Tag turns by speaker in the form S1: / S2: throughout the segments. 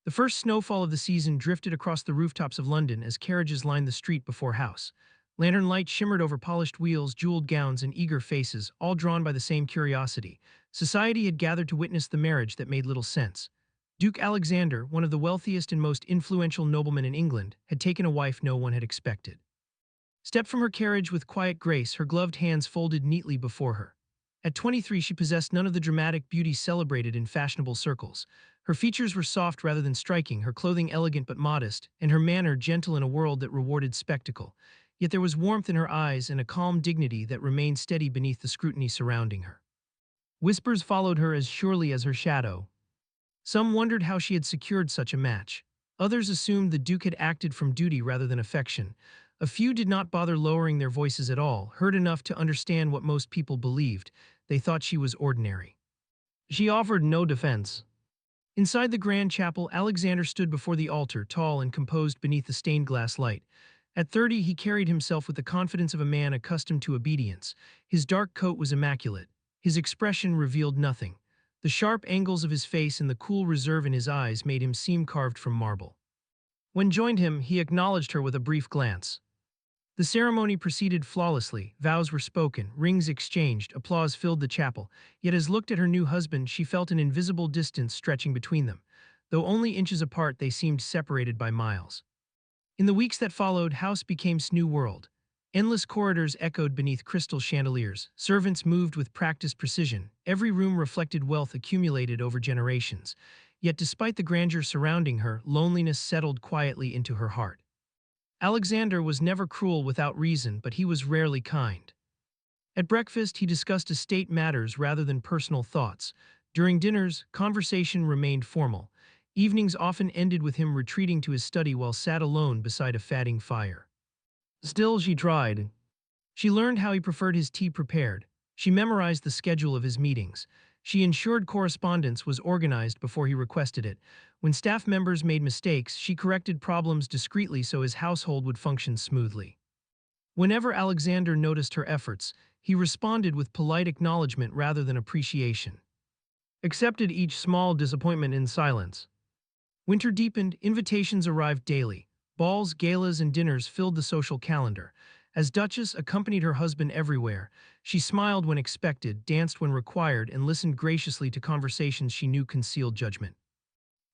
S1: The first snowfall of the season drifted across the rooftops of London as carriages lined the street before house. Lantern light shimmered over polished wheels, jeweled gowns, and eager faces, all drawn by the same curiosity. Society had gathered to witness the marriage that made little sense. Duke Alexander, one of the wealthiest and most influential noblemen in England, had taken a wife no one had expected. Stepped from her carriage with quiet grace, her gloved hands folded neatly before her. At 23, she possessed none of the dramatic beauty celebrated in fashionable circles. Her features were soft rather than striking, her clothing elegant but modest, and her manner gentle in a world that rewarded spectacle. Yet there was warmth in her eyes and a calm dignity that remained steady beneath the scrutiny surrounding her. Whispers followed her as surely as her shadow. Some wondered how she had secured such a match. Others assumed the Duke had acted from duty rather than affection. A few did not bother lowering their voices at all, heard enough to understand what most people believed. They thought she was ordinary. She offered no defense. Inside the grand chapel, Alexander stood before the altar, tall and composed beneath the stained glass light. At 30, he carried himself with the confidence of a man accustomed to obedience. His dark coat was immaculate. His expression revealed nothing. The sharp angles of his face and the cool reserve in his eyes made him seem carved from marble. When joined him, he acknowledged her with a brief glance. The ceremony proceeded flawlessly, vows were spoken, rings exchanged, applause filled the chapel, yet as looked at her new husband she felt an invisible distance stretching between them. Though only inches apart, they seemed separated by miles. In the weeks that followed, house became new world. Endless corridors echoed beneath crystal chandeliers, servants moved with practiced precision, every room reflected wealth accumulated over generations. Yet despite the grandeur surrounding her, loneliness settled quietly into her heart. Alexander was never cruel without reason, but he was rarely kind. At breakfast, he discussed estate matters rather than personal thoughts. During dinners, conversation remained formal. Evenings often ended with him retreating to his study while sat alone beside a fading fire. Still, she tried. She learned how he preferred his tea prepared. She memorized the schedule of his meetings. She ensured correspondence was organized before he requested it. When staff members made mistakes, she corrected problems discreetly so his household would function smoothly. Whenever Alexander noticed her efforts, he responded with polite acknowledgement rather than appreciation. Accepted each small disappointment in silence. Winter deepened, invitations arrived daily. Balls, galas, and dinners filled the social calendar. As Duchess accompanied her husband everywhere, she smiled when expected, danced when required, and listened graciously to conversations she knew concealed judgment.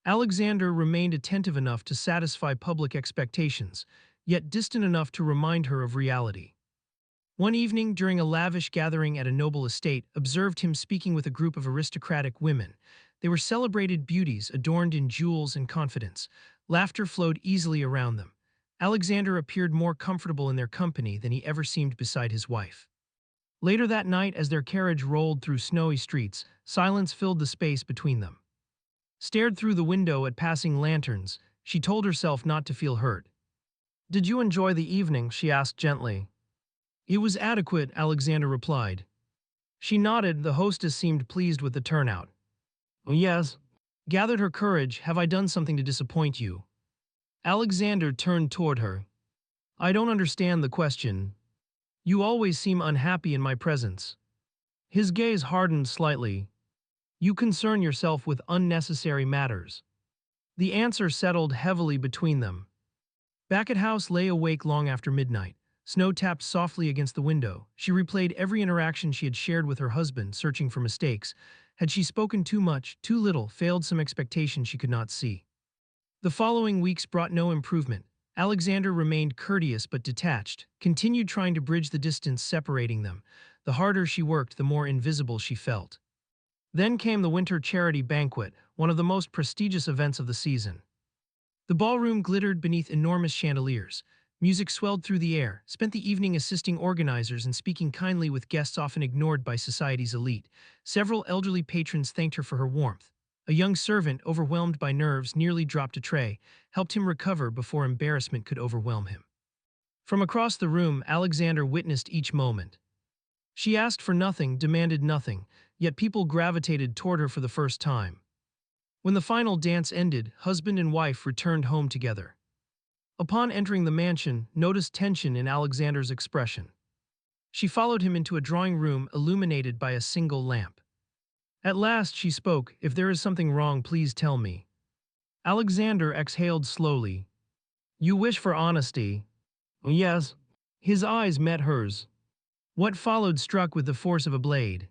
S1: Alexander remained attentive enough to satisfy public expectations, yet distant enough to remind her of reality. One evening, during a lavish gathering at a noble estate, observed him speaking with a group of aristocratic women. They were celebrated beauties, adorned in jewels and confidence. Laughter flowed easily around them. Alexander appeared more comfortable in their company than he ever seemed beside his wife. Later that night, as their carriage rolled through snowy streets, silence filled the space between them. Stared through the window at passing lanterns, she told herself not to feel hurt. "Did you enjoy the evening?" she asked gently. "It was adequate," Alexander replied. She nodded, the hostess seemed pleased with the turnout. "Yes." Gathered her courage, "Have I done something to disappoint you?" Alexander turned toward her. "I don't understand the question. You always seem unhappy in my presence." His gaze hardened slightly. "You concern yourself with unnecessary matters." The answer settled heavily between them. Back at house, lay awake long after midnight. Snow tapped softly against the window. She replayed every interaction she had shared with her husband, searching for mistakes. Had she spoken too much, too little, failed some expectation she could not see? The following weeks brought no improvement. Alexander remained courteous but detached, continued trying to bridge the distance separating them. The harder she worked, the more invisible she felt. Then came the winter charity banquet, one of the most prestigious events of the season. The ballroom glittered beneath enormous chandeliers. Music swelled through the air, spent the evening assisting organizers and speaking kindly with guests often ignored by society's elite. Several elderly patrons thanked her for her warmth. A young servant, overwhelmed by nerves, nearly dropped a tray, helped him recover before embarrassment could overwhelm him. From across the room, Alexander witnessed each moment. She asked for nothing, demanded nothing, yet people gravitated toward her for the first time. When the final dance ended, husband and wife returned home together. Upon entering the mansion, noticed tension in Alexander's expression. She followed him into a drawing room illuminated by a single lamp. At last she spoke, "If there is something wrong, please tell me." Alexander exhaled slowly. You wish for honesty? Yes. His eyes met hers. What followed struck with the force of a blade.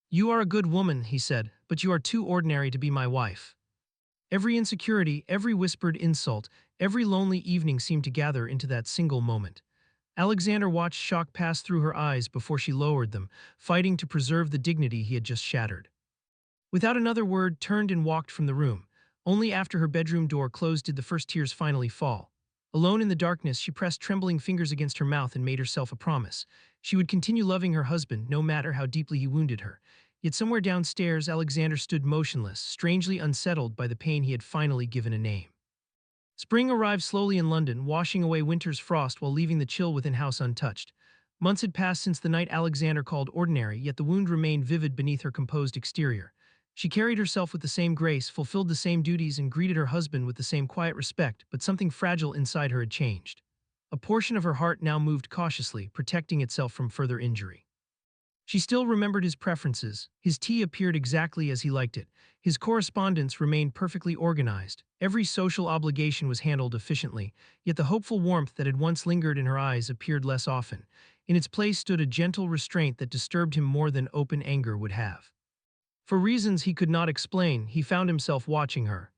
S1: You are a good woman, he said, but you are too ordinary to be my wife. Every insecurity, every whispered insult, every lonely evening seemed to gather into that single moment. Alexander watched shock pass through her eyes before she lowered them, fighting to preserve the dignity he had just shattered. Without another word, turned and walked from the room. Only after her bedroom door closed did the first tears finally fall. Alone in the darkness, she pressed trembling fingers against her mouth and made herself a promise. She would continue loving her husband, no matter how deeply he wounded her. Yet somewhere downstairs, Alexander stood motionless, strangely unsettled by the pain he had finally given a name. Spring arrived slowly in London, washing away winter's frost while leaving the chill within house untouched. Months had passed since the night Alexander called ordinary, yet the wound remained vivid beneath her composed exterior. She carried herself with the same grace, fulfilled the same duties, and greeted her husband with the same quiet respect, but something fragile inside her had changed. A portion of her heart now moved cautiously, protecting itself from further injury. She still remembered his preferences. His tea appeared exactly as he liked it. His correspondence remained perfectly organized. Every social obligation was handled efficiently, yet the hopeful warmth that had once lingered in her eyes appeared less often. In its place stood a gentle restraint that disturbed him more than open anger would have. For reasons he could not explain, he found himself watching her.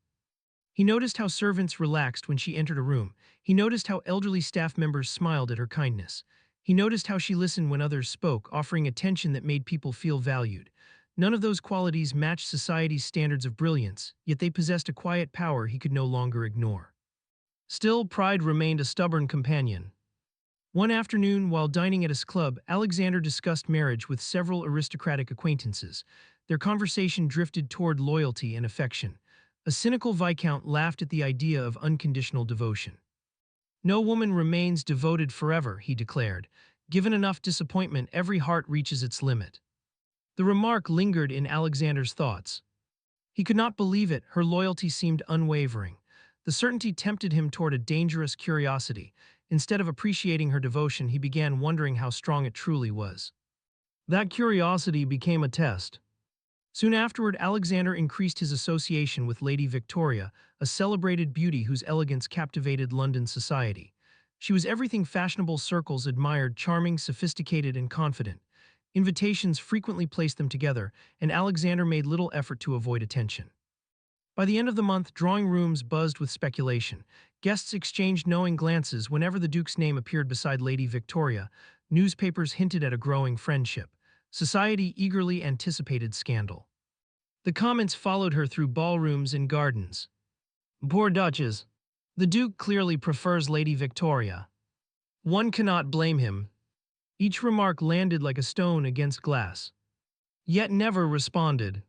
S1: He noticed how servants relaxed when she entered a room. He noticed how elderly staff members smiled at her kindness. He noticed how she listened when others spoke, offering attention that made people feel valued. None of those qualities matched society's standards of brilliance, yet they possessed a quiet power he could no longer ignore. Still, pride remained a stubborn companion. One afternoon, while dining at his club, Alexander discussed marriage with several aristocratic acquaintances. Their conversation drifted toward loyalty and affection. A cynical viscount laughed at the idea of unconditional devotion. No woman remains devoted forever, he declared. Given enough disappointment, every heart reaches its limit. The remark lingered in Alexander's thoughts. He could not believe it, her loyalty seemed unwavering. The certainty tempted him toward a dangerous curiosity. Instead of appreciating her devotion, he began wondering how strong it truly was. That curiosity became a test. Soon afterward, Alexander increased his association with Lady Victoria, a celebrated beauty whose elegance captivated London society. She was everything fashionable circles admired, charming, sophisticated, and confident. Invitations frequently placed them together, and Alexander made little effort to avoid attention. By the end of the month, drawing rooms buzzed with speculation. Guests exchanged knowing glances whenever the Duke's name appeared beside Lady Victoria. Newspapers hinted at a growing friendship. Society eagerly anticipated scandal. The comments followed her through ballrooms and gardens. Poor Duchess. The Duke clearly prefers Lady Victoria. One cannot blame him. Each remark landed like a stone against glass. Yet never responded.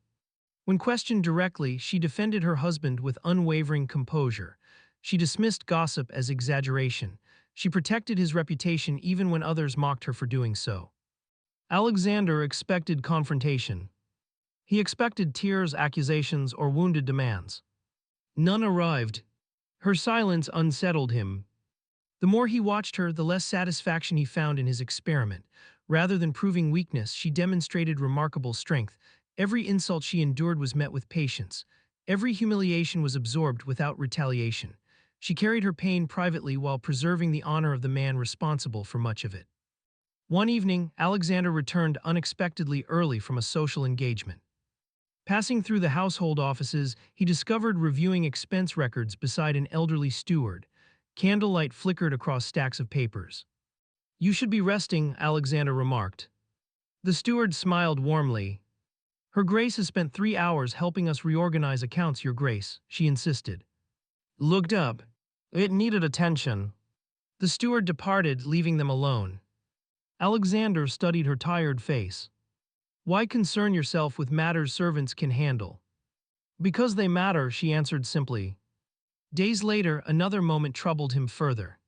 S1: When questioned directly, she defended her husband with unwavering composure. She dismissed gossip as exaggeration. She protected his reputation even when others mocked her for doing so. Alexander expected confrontation. He expected tears, accusations, or wounded demands. None arrived. Her silence unsettled him. The more he watched her, the less satisfaction he found in his experiment. Rather than proving weakness, she demonstrated remarkable strength. Every insult she endured was met with patience. Every humiliation was absorbed without retaliation. She carried her pain privately while preserving the honor of the man responsible for much of it. One evening, Alexander returned unexpectedly early from a social engagement. Passing through the household offices, he discovered reviewing expense records beside an elderly steward. Candlelight flickered across stacks of papers. "You should be resting," Alexander remarked. The steward smiled warmly. "Her Grace has spent 3 hours helping us reorganize accounts, Your Grace," she insisted. Looked up. It needed attention. The steward departed, leaving them alone. Alexander studied her tired face. "Why concern yourself with matters servants can handle?" "Because they matter," she answered simply. Days later, another moment troubled him further.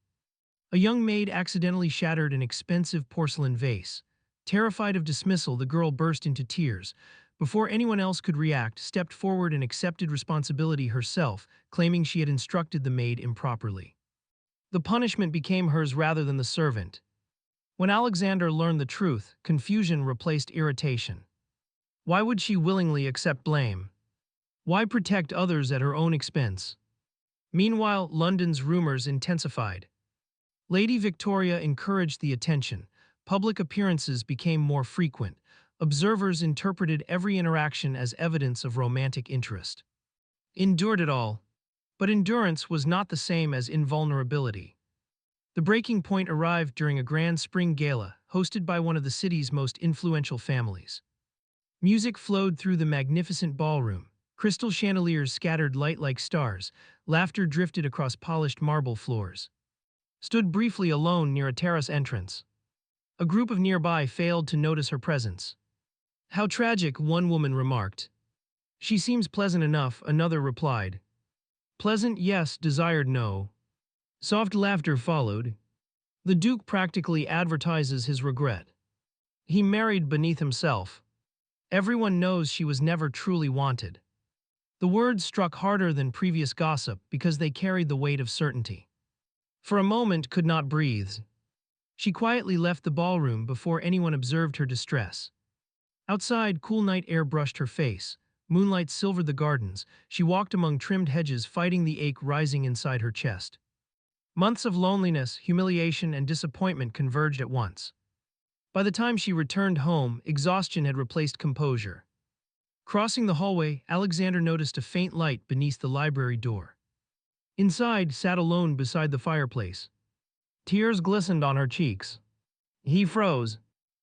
S1: A young maid accidentally shattered an expensive porcelain vase. Terrified of dismissal, the girl burst into tears. Before anyone else could react, stepped forward and accepted responsibility herself, claiming she had instructed the maid improperly. The punishment became hers rather than the servant. When Alexander learned the truth, confusion replaced irritation. Why would she willingly accept blame? Why protect others at her own expense? Meanwhile, London's rumors intensified. Lady Victoria encouraged the attention. Public appearances became more frequent. Observers interpreted every interaction as evidence of romantic interest. Endured it all. But endurance was not the same as invulnerability. The breaking point arrived during a grand spring gala hosted by one of the city's most influential families. Music flowed through the magnificent ballroom. Crystal chandeliers scattered light like stars. Laughter drifted across polished marble floors. Stood briefly alone near a terrace entrance. A group of nearby failed to notice her presence. How tragic, one woman remarked. She seems pleasant enough, another replied. Pleasant, yes, desired, no. Soft laughter followed. The Duke practically advertises his regret. He married beneath himself. Everyone knows she was never truly wanted. The words struck harder than previous gossip because they carried the weight of certainty. For a moment could not breathe. She quietly left the ballroom before anyone observed her distress. Outside, cool night air brushed her face. Moonlight silvered the gardens. She walked among trimmed hedges, fighting the ache rising inside her chest. Months of loneliness, humiliation, and disappointment converged at once. By the time she returned home, exhaustion had replaced composure. Crossing the hallway, Alexander noticed a faint light beneath the library door. Inside, sat alone beside the fireplace. Tears glistened on her cheeks. He froze.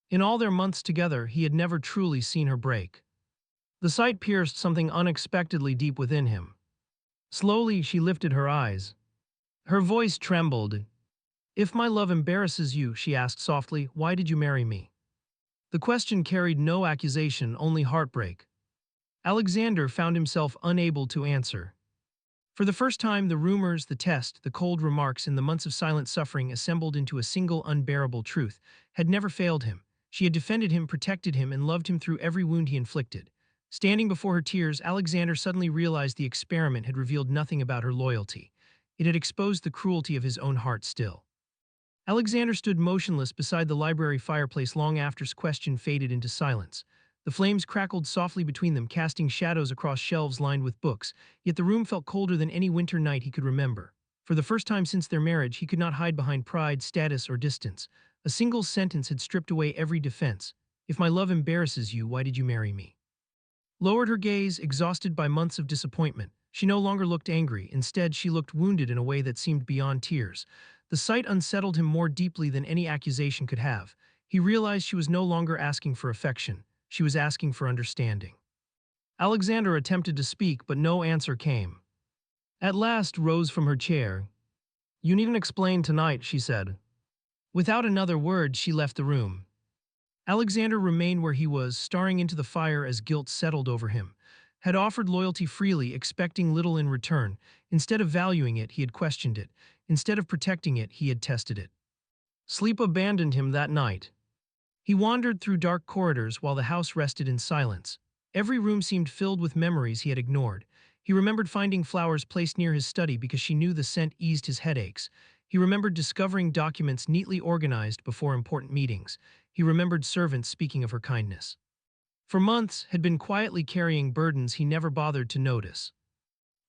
S1: In all their months together, he had never truly seen her break. The sight pierced something unexpectedly deep within him. Slowly, she lifted her eyes. Her voice trembled. If my love embarrasses you, she asked softly, why did you marry me? The question carried no accusation, only heartbreak. Alexander found himself unable to answer. For the first time, the rumors, the test, the cold remarks, and the months of silent suffering assembled into a single unbearable truth had never failed him. She had defended him, protected him, and loved him through every wound he inflicted. Standing before her tears, Alexander suddenly realized the experiment had revealed nothing about her loyalty. It had exposed the cruelty of his own heart still. Alexander stood motionless beside the library fireplace long after his question faded into silence. The flames crackled softly between them, casting shadows across shelves lined with books, yet the room felt colder than any winter night he could remember. For the first time since their marriage, he could not hide behind pride, status, or distance. A single sentence had stripped away every defense. If my love embarrasses you, why did you marry me? Lowered her gaze, exhausted by months of disappointment. She no longer looked angry. Instead, she looked wounded in a way that seemed beyond tears. The sight unsettled him more deeply than any accusation could have. He realized she was no longer asking for affection. She was asking for understanding. Alexander attempted to speak, but no answer came. At last, rose from her chair. You needn't explain tonight, she said. Without another word, she left the room. Alexander remained where he was, staring into the fire as guilt settled over him. Had offered loyalty freely, expecting little in return. Instead of valuing it, he had questioned it. Instead of protecting it, he had tested it. Sleep abandoned him that night. He wandered through dark corridors while the house rested in silence. Every room seemed filled with memories he had ignored. He remembered finding flowers placed near his study because she knew the scent eased his headaches. He remembered discovering documents neatly organized before important meetings. He remembered servants speaking of her kindness. For months, had been quietly carrying burdens he never bothered to notice.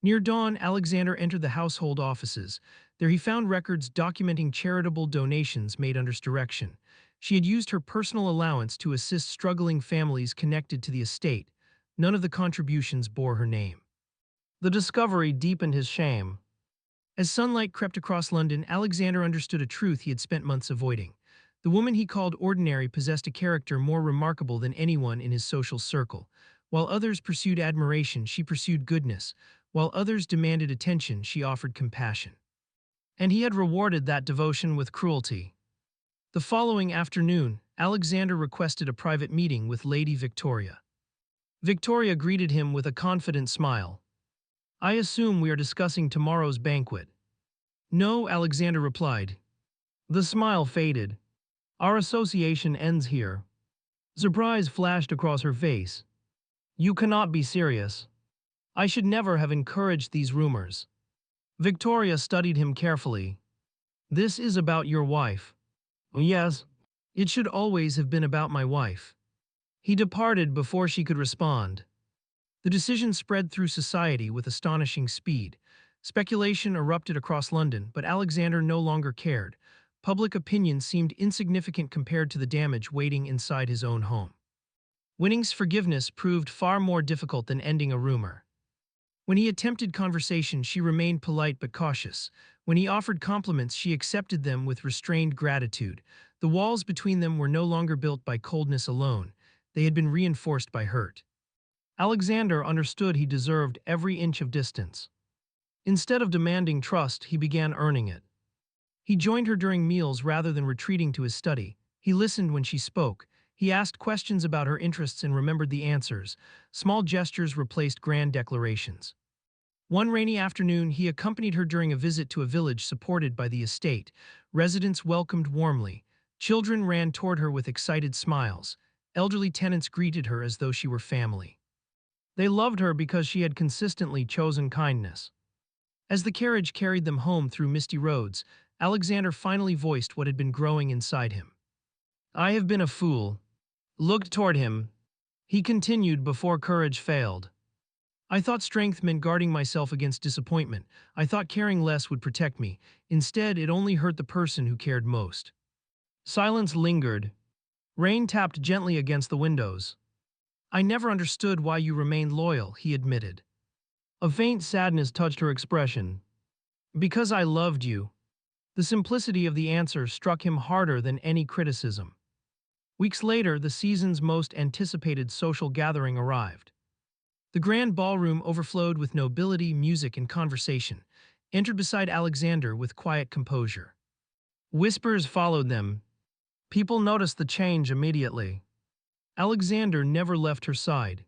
S1: Near dawn, Alexander entered the household offices. There he found records documenting charitable donations made under his direction. She had used her personal allowance to assist struggling families connected to the estate. None of the contributions bore her name. The discovery deepened his shame. As sunlight crept across London, Alexander understood a truth he had spent months avoiding. The woman he called ordinary possessed a character more remarkable than anyone in his social circle. While others pursued admiration, she pursued goodness. While others demanded attention, she offered compassion. And he had rewarded that devotion with cruelty. The following afternoon, Alexander requested a private meeting with Lady Victoria. Victoria greeted him with a confident smile. I assume we are discussing tomorrow's banquet. No, Alexander replied. The smile faded. Our association ends here. Surprise flashed across her face. You cannot be serious. I should never have encouraged these rumors. Victoria studied him carefully. This is about your wife. Yes, it should always have been about my wife. He departed before she could respond. The decision spread through society with astonishing speed. Speculation erupted across London, but Alexander no longer cared. Public opinion seemed insignificant compared to the damage waiting inside his own home. Winning's forgiveness proved far more difficult than ending a rumor. When he attempted conversation, she remained polite but cautious. When he offered compliments, she accepted them with restrained gratitude. The walls between them were no longer built by coldness alone. They had been reinforced by hurt. Alexander understood he deserved every inch of distance. Instead of demanding trust, he began earning it. He joined her during meals rather than retreating to his study. He listened when she spoke. He asked questions about her interests and remembered the answers. Small gestures replaced grand declarations. One rainy afternoon, he accompanied her during a visit to a village supported by the estate. Residents welcomed warmly. Children ran toward her with excited smiles. Elderly tenants greeted her as though she were family. They loved her because she had consistently chosen kindness. As the carriage carried them home through misty roads, Alexander finally voiced what had been growing inside him. "I have been a fool." Looked toward him. He continued before courage failed. "I thought strength meant guarding myself against disappointment. I thought caring less would protect me. Instead, it only hurt the person who cared most." Silence lingered. Rain tapped gently against the windows. "I never understood why you remained loyal," he admitted. A faint sadness touched her expression. "Because I loved you." The simplicity of the answer struck him harder than any criticism. Weeks later, the season's most anticipated social gathering arrived. The grand ballroom overflowed with nobility, music, and conversation, entered beside Alexander with quiet composure. Whispers followed them. People noticed the change immediately. Alexander never left her side.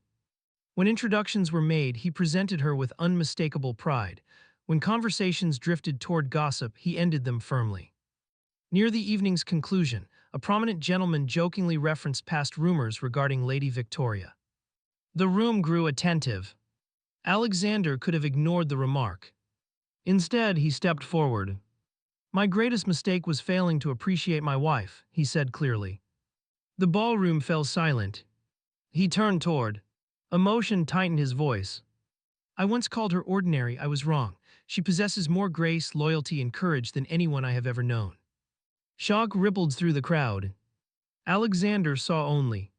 S1: When introductions were made, he presented her with unmistakable pride. When conversations drifted toward gossip, he ended them firmly. Near the evening's conclusion, a prominent gentleman jokingly referenced past rumors regarding Lady Victoria. The room grew attentive. Alexander could have ignored the remark. Instead, he stepped forward. "My greatest mistake was failing to appreciate my wife," he said clearly. The ballroom fell silent. He turned toward. Emotion tightened his voice. "I once called her ordinary. I was wrong. She possesses more grace, loyalty, and courage than anyone I have ever known." Shock rippled through the crowd. Alexander saw only.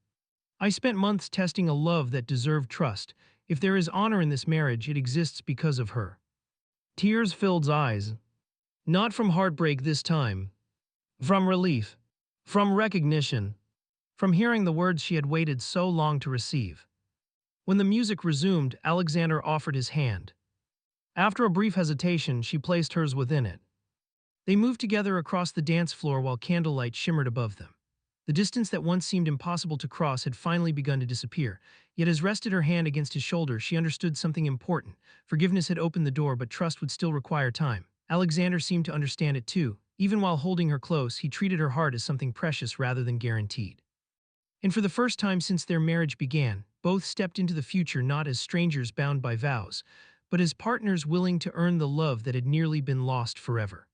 S1: "I spent months testing a love that deserved trust. If there is honor in this marriage, it exists because of her." Tears filled eyes. Not from heartbreak this time. From relief. From recognition. From hearing the words she had waited so long to receive. When the music resumed, Alexander offered his hand. After a brief hesitation, she placed hers within it. They moved together across the dance floor while candlelight shimmered above them. The distance that once seemed impossible to cross had finally begun to disappear. Yet as rested her hand against his shoulder, she understood something important. Forgiveness had opened the door, but trust would still require time. Alexander seemed to understand it too. Even while holding her close, he treated her heart as something precious rather than guaranteed. And for the first time since their marriage began, both stepped into the future not as strangers bound by vows, but as partners willing to earn the love that had nearly been lost forever.